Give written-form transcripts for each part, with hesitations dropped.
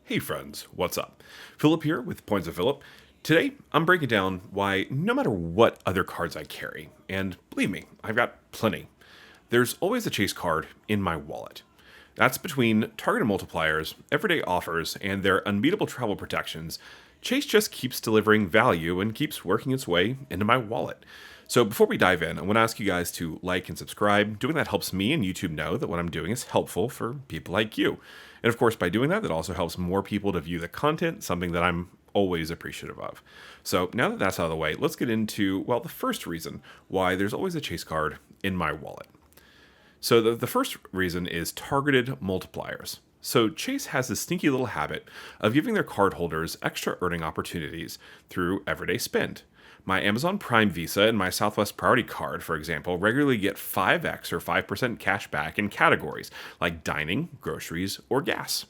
Hey friends, what's up? Philip here with Points of Philip. Today, I'm breaking down why no matter what other cards I carry, and believe me, I've got plenty, there's always a Chase card in my wallet. That's between targeted multipliers, everyday offers, and their unbeatable travel protections. Chase just keeps delivering value and keeps working its way into my wallet. So before we dive in, I want to ask you guys to like and subscribe. Doing that helps me and YouTube know that what I'm doing is helpful for people like you. And of course, by doing that, that also helps more people to view the content, something that I'm always appreciative of. So now that that's out of the way, let's get into, well, the first reason why there's always a Chase card in my wallet. So the first reason is targeted multipliers. So Chase has this sneaky little habit of giving their cardholders extra earning opportunities through everyday spend. My Amazon Prime Visa and my Southwest Priority Card, for example, regularly get 5x or 5% cash back in categories like dining, groceries, or gas.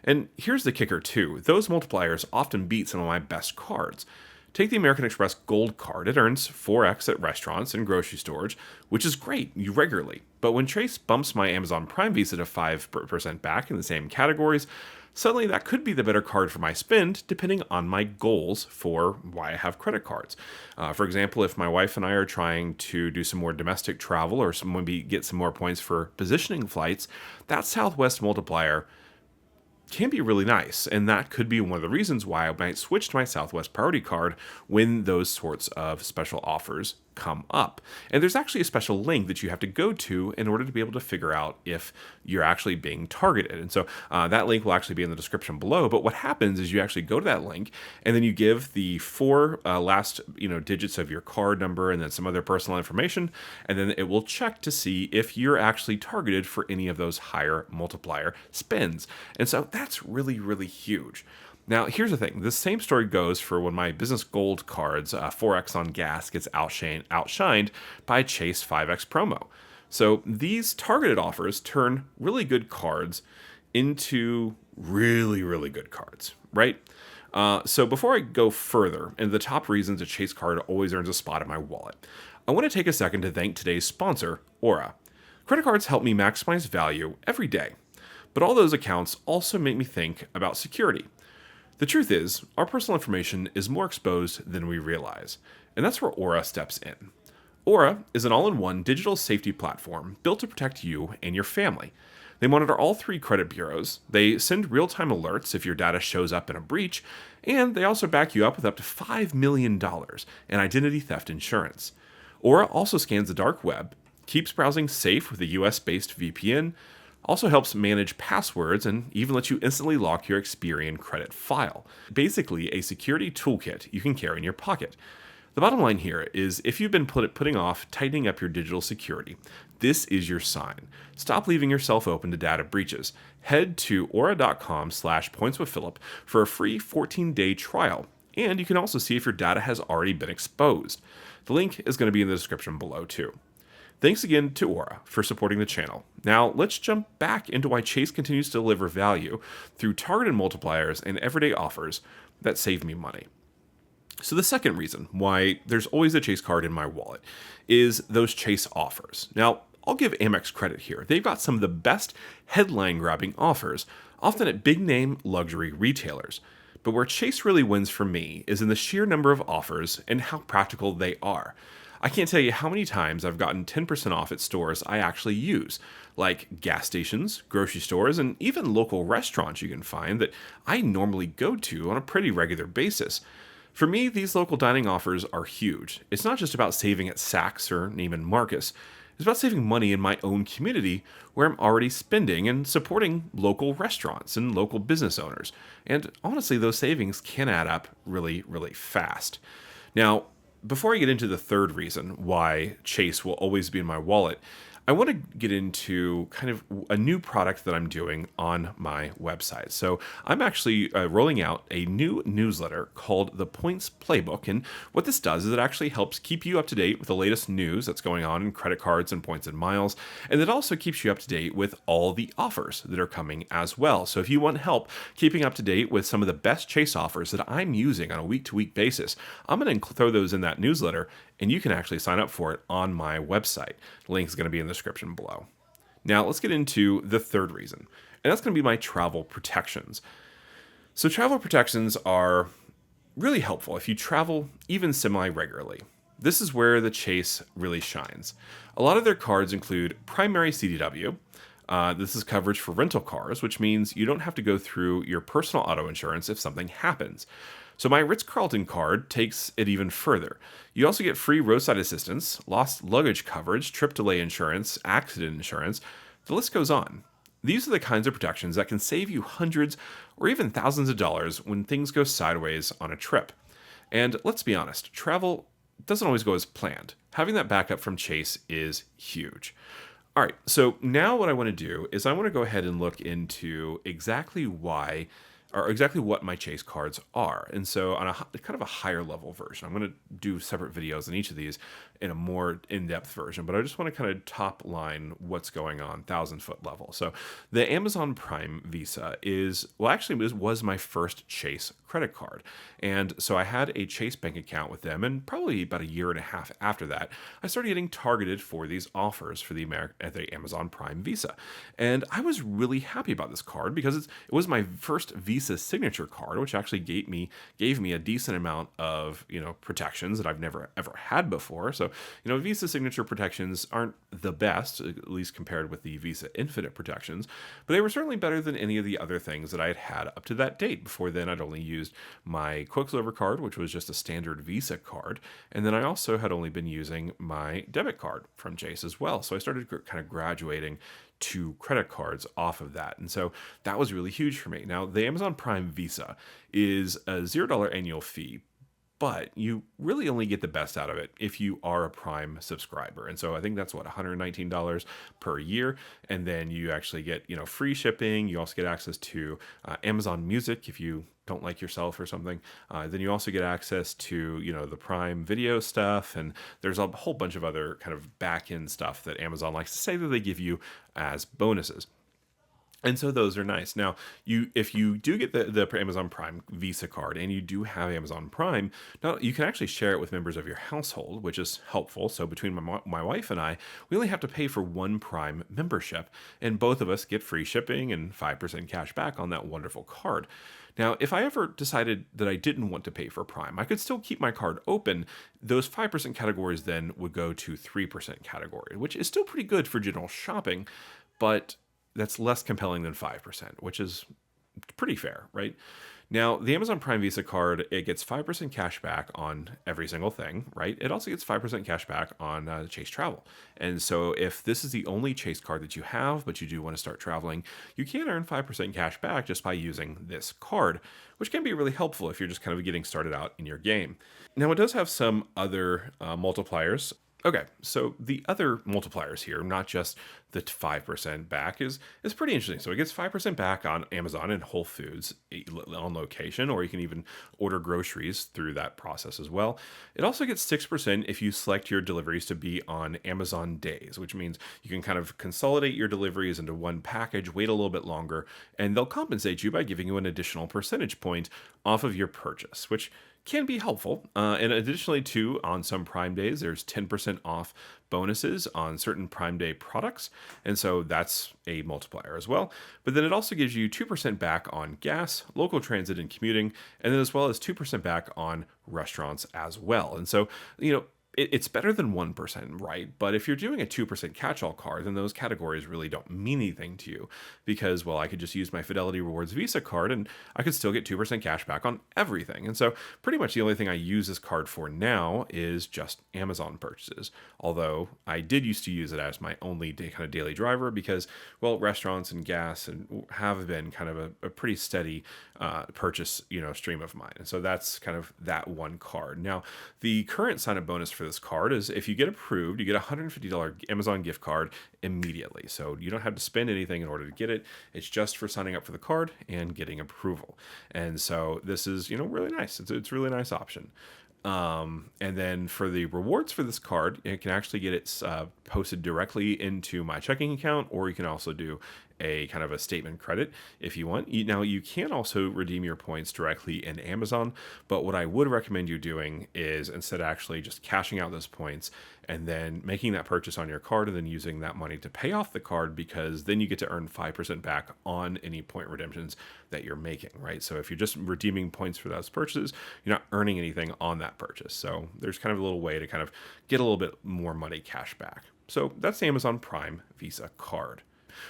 And here's the kicker too, those multipliers often beat some of my best cards. Take the American Express Gold Card. It earns 4x at restaurants and grocery stores, which is great regularly. But when Chase bumps my Amazon Prime Visa to 5% back in the same categories, suddenly that could be the better card for my spend, depending on my goals for why I have credit cards. For example, if my wife and I are trying to do some more domestic travel or maybe get some more points for positioning flights, that Southwest multiplier can be really nice, and that could be one of the reasons why I might switch to my Southwest Priority Card when those sorts of special offers come up. And there's actually a special link that you have to go to in order to be able to figure out if you're actually being targeted. And so that link will actually be in the description below. But what happens is you actually go to that link and then you give the four last digits of your card number and then some other personal information, and then it will check to see if you're actually targeted for any of those higher multiplier spends. And so that's really, really huge. Now, here's the thing. The same story goes for when my business gold cards, 4x on gas, gets outshined by Chase 5x promo. So these targeted offers turn really good cards into really, really good cards, right? So before I go further, and the top reasons a Chase card always earns a spot in my wallet, I want to take a second to thank today's sponsor, Aura. Credit cards help me maximize value every day, but all those accounts also make me think about security. The truth is, our personal information is more exposed than we realize, and that's where Aura steps in. Aura is an all-in-one digital safety platform built to protect you and your family. They monitor all three credit bureaus, they send real-time alerts if your data shows up in a breach, and they also back you up with up to $5 million in identity theft insurance. Aura also scans the dark web, keeps browsing safe with a US-based VPN, also helps manage passwords and even lets you instantly lock your Experian credit file. Basically, a security toolkit you can carry in your pocket. The bottom line here is if you've been putting off tightening up your digital security, this is your sign. Stop leaving yourself open to data breaches. Head to aura.com/pointswithphilip for a free 14-day trial, and you can also see if your data has already been exposed. The link is going to be in the description below too. Thanks again to Aura for supporting the channel. Now, let's jump back into why Chase continues to deliver value through targeted multipliers and everyday offers that save me money. So the second reason why there's always a Chase card in my wallet is those Chase offers. Now, I'll give Amex credit here. They've got some of the best headline-grabbing offers, often at big-name luxury retailers. But where Chase really wins for me is in the sheer number of offers and how practical they are. I can't tell you how many times I've gotten 10% off at stores I actually use, like gas stations, grocery stores, and even local restaurants you can find that I normally go to on a pretty regular basis. For me, these local dining offers are huge. It's not just about saving at Saks or Neiman Marcus. It's about saving money in my own community where I'm already spending and supporting local restaurants and local business owners. And honestly, those savings can add up really, really fast. Now, before I get into the third reason why Chase will always be in my wallet, I want to get into kind of a new product that I'm doing on my website. So I'm actually rolling out a new newsletter called the Points Playbook. And what this does is it actually helps keep you up to date with the latest news that's going on in credit cards and points and miles. And it also keeps you up to date with all the offers that are coming as well. So if you want help keeping up to date with some of the best Chase offers that I'm using on a week-to-week basis, I'm going to throw those in that newsletter, and you can actually sign up for it on my website. The link is going to be in the description below. Now let's get into the third reason, and that's going to be my travel protections. So travel protections are really helpful if you travel even semi-regularly. This is where the Chase really shines. A lot of their cards include primary CDW. This is coverage for rental cars, which means you don't have to go through your personal auto insurance if something happens. So my Ritz-Carlton card takes it even further. You also get free roadside assistance, lost luggage coverage, trip delay insurance, accident insurance. The list goes on. These are the kinds of protections that can save you hundreds or even thousands of dollars when things go sideways on a trip. And let's be honest, travel doesn't always go as planned. Having that backup from Chase is huge. All right, so now what I want to do is I want to go ahead and look into exactly why or exactly what my Chase cards are. And so on a kind of a higher level version, I'm going to do separate videos on each of these in a more in-depth version, but I just want to kind of top line what's going on 1,000-foot level. So the Amazon Prime Visa was my first Chase credit card. And so I had a Chase bank account with them, and probably about a year and a half after that, I started getting targeted for these offers for the Amazon Prime Visa. And I was really happy about this card because it was my first Visa signature card, which actually gave me a decent amount of, protections that I've never ever had before. So, Visa signature protections aren't the best, at least compared with the Visa Infinite protections, but they were certainly better than any of the other things that I had up to that date. Before then, I'd only used my Quicksilver card, which was just a standard Visa card, and then I also had only been using my debit card from Chase as well. So I started kind of graduating to credit cards off of that. And so that was really huge for me. Now, the Amazon Prime Visa is a $0 annual fee, but you really only get the best out of it if you are a Prime subscriber. And so I think that's $119 per year. And then you actually get, free shipping. You also get access to Amazon Music if you don't like yourself or something. Then you also get access to, the Prime Video stuff. And there's a whole bunch of other kind of back-end stuff that Amazon likes to say that they give you as bonuses. And so those are nice. Now, if you do get the Amazon Prime Visa card and you do have Amazon Prime, now you can actually share it with members of your household, which is helpful. So between my wife and I, we only have to pay for one Prime membership, and both of us get free shipping and 5% cash back on that wonderful card. Now, if I ever decided that I didn't want to pay for Prime, I could still keep my card open. Those 5% categories then would go to 3% category, which is still pretty good for general shopping, but that's less compelling than 5%, which is pretty fair, right? Now, the Amazon Prime Visa card, it gets 5% cash back on every single thing, right? It also gets 5% cash back on Chase Travel. And so if this is the only Chase card that you have, but you do want to start traveling, you can earn 5% cash back just by using this card, which can be really helpful if you're just kind of getting started out in your game. Now, it does have some other multipliers. Okay, so the other multipliers here, not just the 5% back, is pretty interesting. So it gets 5% back on Amazon and Whole Foods on location, or you can even order groceries through that process as well. It also gets 6% if you select your deliveries to be on Amazon days, which means you can kind of consolidate your deliveries into one package, wait a little bit longer, and they'll compensate you by giving you an additional percentage point off of your purchase, which can be helpful. And additionally, too, on some Prime days, there's 10% off bonuses on certain Prime Day products. And so that's a multiplier as well. But then it also gives you 2% back on gas, local transit, and commuting, and then as well as 2% back on restaurants as well. And so, it's better than 1%, right? But if you're doing a 2% catch-all card, then those categories really don't mean anything to you because, well, I could just use my Fidelity Rewards Visa card and I could still get 2% cash back on everything. And so pretty much the only thing I use this card for now is just Amazon purchases. Although I did used to use it as my only kind of daily driver because, well, restaurants and gas and have been kind of a pretty steady purchase, stream of mine. And so that's kind of that one card. Now, the current sign-up bonus for this card is if you get approved, you get a $150 Amazon gift card immediately. So you don't have to spend anything in order to get it. It's just for signing up for the card and getting approval. And so this is, really nice. It's a really nice option. And then for the rewards for this card, you can actually get it posted directly into my checking account, or you can also do a kind of a statement credit if you want. Now, you can also redeem your points directly in Amazon, but what I would recommend you doing is instead of actually just cashing out those points and then making that purchase on your card and then using that money to pay off the card, because then you get to earn 5% back on any point redemptions that you're making, right? So if you're just redeeming points for those purchases, you're not earning anything on that purchase. So there's kind of a little way to kind of get a little bit more money cash back. So that's the Amazon Prime Visa card.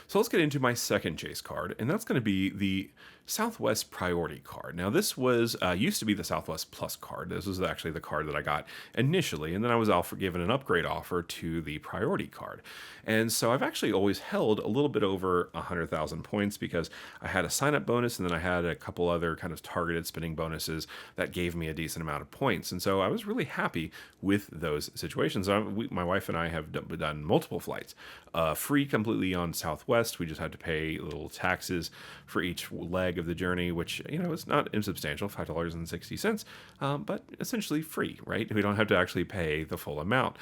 So let's get into my second Chase card, and that's going to be the Southwest Priority card. Now, this was used to be the Southwest Plus card. This was actually the card that I got initially, and then I was given an upgrade offer to the Priority card. And so I've actually always held a little bit over 100,000 points because I had a sign-up bonus, and then I had a couple other kind of targeted spending bonuses that gave me a decent amount of points. And so I was really happy with those situations. My wife and I have done multiple flights, free completely on Southwest. We just had to pay little taxes for each leg of the journey, which, is not insubstantial, $5.60, but essentially free, right? We don't have to actually pay the full amount.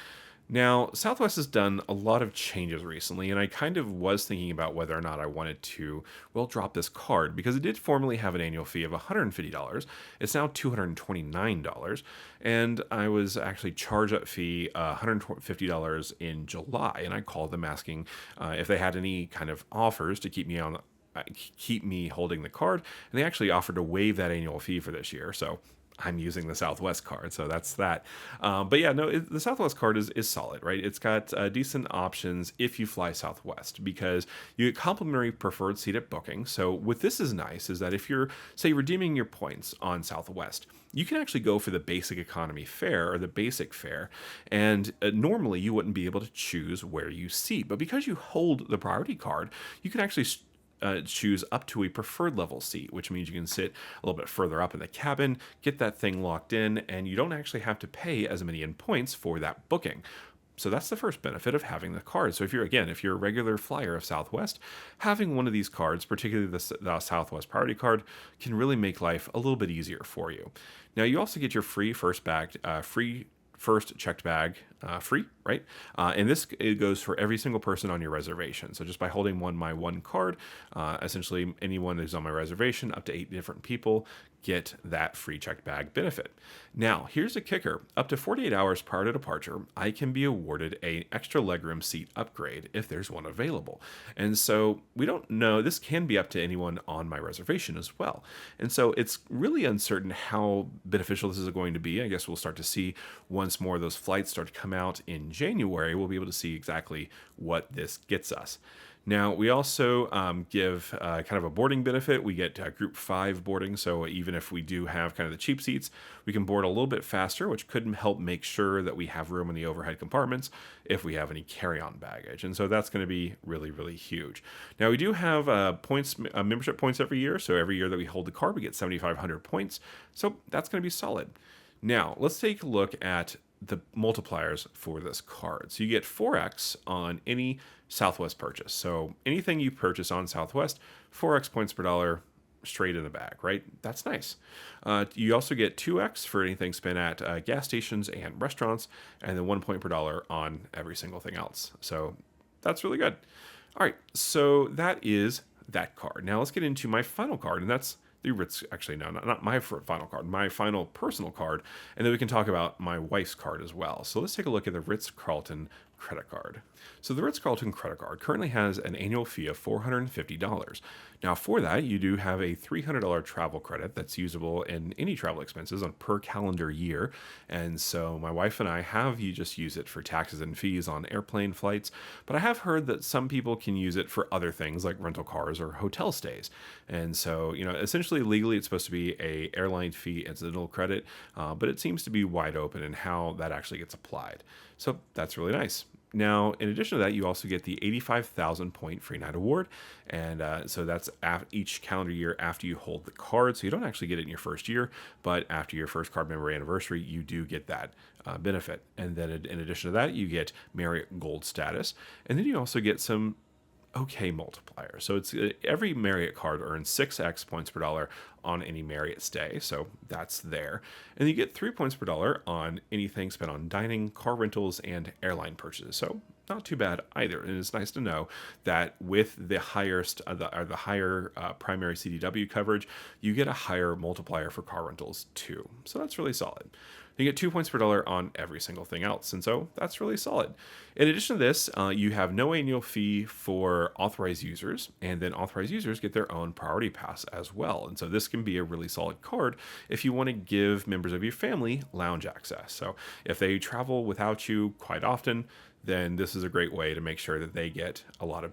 Now, Southwest has done a lot of changes recently, and I kind of was thinking about whether or not I wanted to, drop this card, because it did formerly have an annual fee of $150. It's now $229, and I was actually charged that fee $150 in July, and I called them asking if they had any kind of offers to keep me holding the card, and they actually offered to waive that annual fee for this year. So I'm using the Southwest card, so that's that. But yeah, no, the Southwest card is solid, right? It's got decent options if you fly Southwest, because you get complimentary preferred seat at booking. So what this is nice is that if you're, say, redeeming your points on Southwest, you can actually go for the basic economy fare or the basic fare, and normally you wouldn't be able to choose where you seat. But because you hold the priority card, you can actually choose up to a preferred level seat, which means you can sit a little bit further up in the cabin, get that thing locked in, and you don't actually have to pay as many in points for that booking. So that's the first benefit of having the card. So if you're a regular flyer of Southwest, having one of these cards, particularly the Southwest Priority card, can really make life a little bit easier for you. Now, you also get your free first checked bag free, right? And it goes for every single person on your reservation. So just by holding my one card, essentially anyone who's on my reservation, up to 8 different people, get that free checked bag benefit. Now, here's a kicker. Up to 48 hours prior to departure, I can be awarded an extra legroom seat upgrade if there's one available. And so we don't know, this can be up to anyone on my reservation as well. And so it's really uncertain how beneficial this is going to be. I guess we'll start to see once more of those flights start to come out in January. We'll be able to see exactly what this gets us. Now, we also give kind of a boarding benefit. We get group 5 boarding, so even if we do have kind of the cheap seats, we can board a little bit faster, which could help make sure that we have room in the overhead compartments if we have any carry-on baggage. And so that's going to be really, really huge. Now, we do have membership points every year, so every year that we hold the card, we get 7,500 points, so that's going to be solid. Now, let's take a look at the multipliers for this card. So you get 4x on any Southwest purchase. So anything you purchase on Southwest, 4x points per dollar straight in the bag, right? That's nice. You also get 2x for anything spent at gas stations and restaurants, and then 1 point per dollar on every single thing else. So that's really good. All right, so that is that card. Now let's get into my final card, and that's the Ritz, actually, no, not my final card, my final personal card, and then we can talk about my wife's card as well. So let's take a look at the Ritz-Carlton credit card. So the Ritz-Carlton credit card currently has an annual fee of $450. Now, for that, you do have a $300 travel credit that's usable in any travel expenses on per calendar year. And so my wife and I you just use it for taxes and fees on airplane flights. But I have heard that some people can use it for other things like rental cars or hotel stays. And so, essentially legally it's supposed to be a airline fee incidental credit, but it seems to be wide open in how that actually gets applied. So that's really nice. Now, in addition to that, you also get the 85,000 point free night award. And so that's each calendar year after you hold the card. So you don't actually get it in your first year, but after your first card member anniversary, you do get that benefit. And then in addition to that, you get Marriott Gold status. And then you also get some OK multiplier. So it's every Marriott card earns 6x points per dollar on any Marriott stay. So that's there. And you get 3 points per dollar on anything spent on dining, car rentals, and airline purchases. So not too bad either. And it's nice to know that with the higher primary CDW coverage, you get a higher multiplier for car rentals too. So that's really solid. You get 2 points per dollar on every single thing else, and so that's really solid. In addition to this, you have no annual fee for authorized users, and then authorized users get their own priority pass as well. And so this can be a really solid card if you want to give members of your family lounge access. So if they travel without you quite often, then this is a great way to make sure that they get a lot of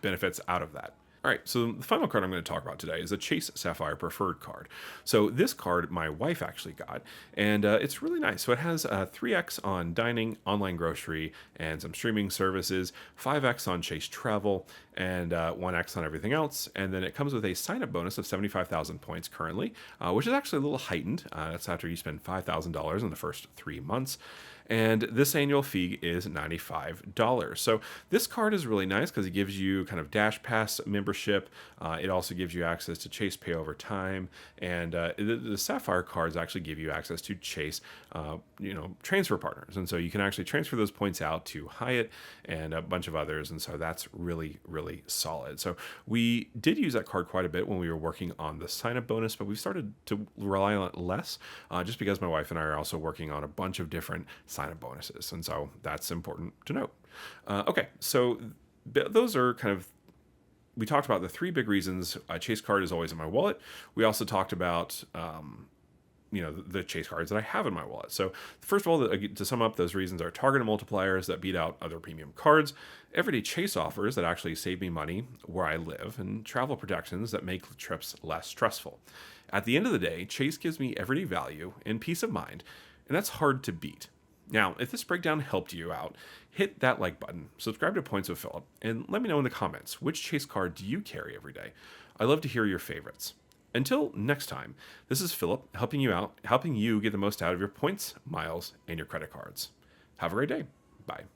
benefits out of that. All right, so the final card I'm going to talk about today is a Chase Sapphire Preferred card. So this card my wife actually got, and it's really nice. So it has 3x on dining, online grocery, and some streaming services, 5x on Chase Travel, and 1x on everything else. And then it comes with a sign-up bonus of 75,000 points currently, which is actually a little heightened. That's after you spend $5,000 in the first 3 months. And this annual fee is $95. So this card is really nice because it gives you kind of Dash Pass membership. It also gives you access to Chase Pay over time, and the Sapphire cards actually give you access to Chase, transfer partners, and so you can actually transfer those points out to Hyatt and a bunch of others, and so that's really, really solid. So we did use that card quite a bit when we were working on the sign-up bonus, but we've started to rely on it less, just because my wife and I are also working on a bunch of different sign-up bonuses, and so that's important to note. Okay, so those are kind of, we talked about the 3 big reasons a Chase card is always in my wallet. We also talked about the Chase cards that I have in my wallet. So first of all, to sum up, those reasons are targeted multipliers that beat out other premium cards, everyday Chase offers that actually save me money where I live, and travel protections that make trips less stressful. At the end of the day, Chase gives me everyday value and peace of mind, and that's hard to beat. Now, if this breakdown helped you out, hit that like button, subscribe to Points with Philip, and let me know in the comments, which Chase card do you carry every day? I love to hear your favorites. Until next time, this is Philip helping you get the most out of your points, miles, and your credit cards. Have a great day. Bye.